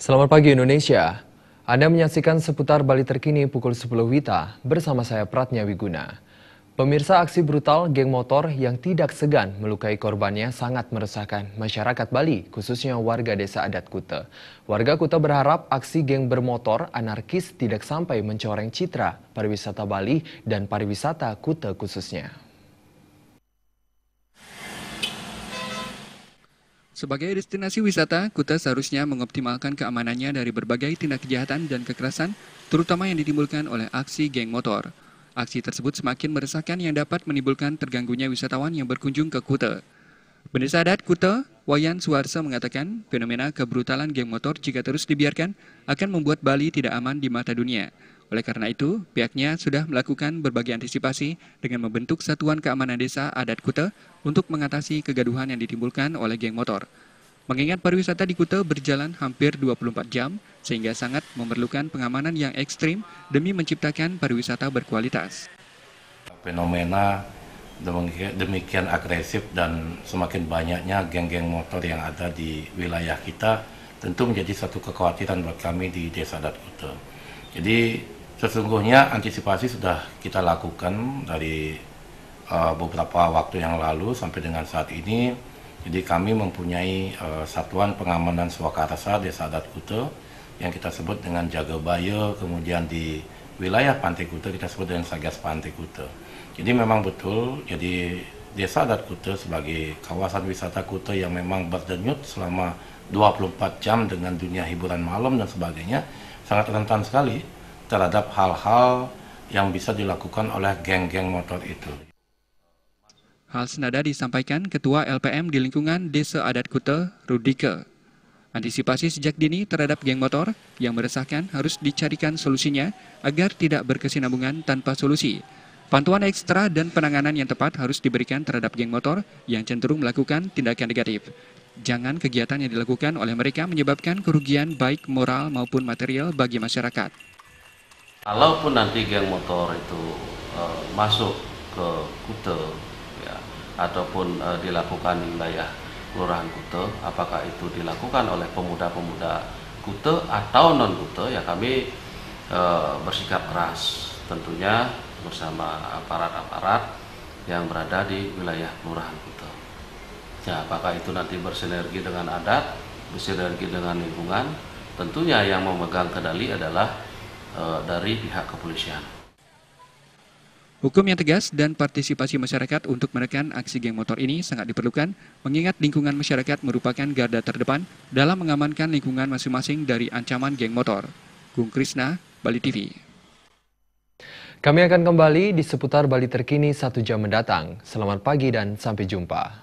Selamat pagi Indonesia. Anda menyaksikan seputar Bali terkini pukul 10 WITA bersama saya Pratnya Wiguna. Pemirsa, aksi brutal geng motor yang tidak segan melukai korbannya sangat meresahkan masyarakat Bali, khususnya warga desa adat Kuta. Warga Kuta berharap aksi geng bermotor anarkis tidak sampai mencoreng citra pariwisata Bali dan pariwisata Kuta khususnya. Sebagai destinasi wisata, Kuta seharusnya mengoptimalkan keamanannya dari berbagai tindak kejahatan dan kekerasan, terutama yang ditimbulkan oleh aksi geng motor. Aksi tersebut semakin meresahkan yang dapat menimbulkan terganggunya wisatawan yang berkunjung ke Kuta. Pendeta adat Kuta, Wayan Suarso mengatakan, fenomena kebrutalan geng motor jika terus dibiarkan akan membuat Bali tidak aman di mata dunia. Oleh karena itu, pihaknya sudah melakukan berbagai antisipasi dengan membentuk Satuan Keamanan Desa Adat Kuta untuk mengatasi kegaduhan yang ditimbulkan oleh geng motor. Mengingat pariwisata di Kuta berjalan hampir 24 jam, sehingga sangat memerlukan pengamanan yang ekstrim demi menciptakan pariwisata berkualitas. Fenomena demikian agresif dan semakin banyaknya geng-geng motor yang ada di wilayah kita tentu menjadi satu kekhawatiran buat kami di Desa Adat Kuta. Jadi sesungguhnya antisipasi sudah kita lakukan dari beberapa waktu yang lalu sampai dengan saat ini. Jadi kami mempunyai Satuan Pengamanan Swakarsa Desa Adat Kuta yang kita sebut dengan Jagabaya, kemudian di wilayah Pantai Kuta kita sebut dengan Satgas Pantai Kuta. Jadi memang betul, jadi Desa Adat Kuta sebagai kawasan wisata Kuta yang memang berdenyut selama 24 jam dengan dunia hiburan malam dan sebagainya, sangat rentan sekali terhadap hal-hal yang bisa dilakukan oleh geng-geng motor itu. Hal senada disampaikan Ketua LPM di lingkungan Desa Adat Kuta, Rudike. Antisipasi sejak dini terhadap geng motor yang meresahkan harus dicarikan solusinya agar tidak berkesinambungan tanpa solusi. Pantuan ekstra dan penanganan yang tepat harus diberikan terhadap geng motor yang cenderung melakukan tindakan negatif. Jangan kegiatan yang dilakukan oleh mereka menyebabkan kerugian baik moral maupun material bagi masyarakat. Kalaupun nanti geng motor itu masuk ke Kuta, ya, ataupun dilakukan di wilayah Kelurahan Kuta, apakah itu dilakukan oleh pemuda-pemuda Kuta atau non-Kuta, ya kami bersikap keras tentunya bersama aparat-aparat yang berada di wilayah Kelurahan Kuta. Ya, apakah itu nanti bersinergi dengan adat, bersinergi dengan lingkungan, tentunya yang memegang kendali adalah dari pihak kepolisian. Hukum yang tegas dan partisipasi masyarakat untuk menekan aksi geng motor ini sangat diperlukan, mengingat lingkungan masyarakat merupakan garda terdepan dalam mengamankan lingkungan masing-masing dari ancaman geng motor. Gung Krisna, Bali TV. Kami akan kembali di seputar Bali terkini 1 jam mendatang. Selamat pagi dan sampai jumpa.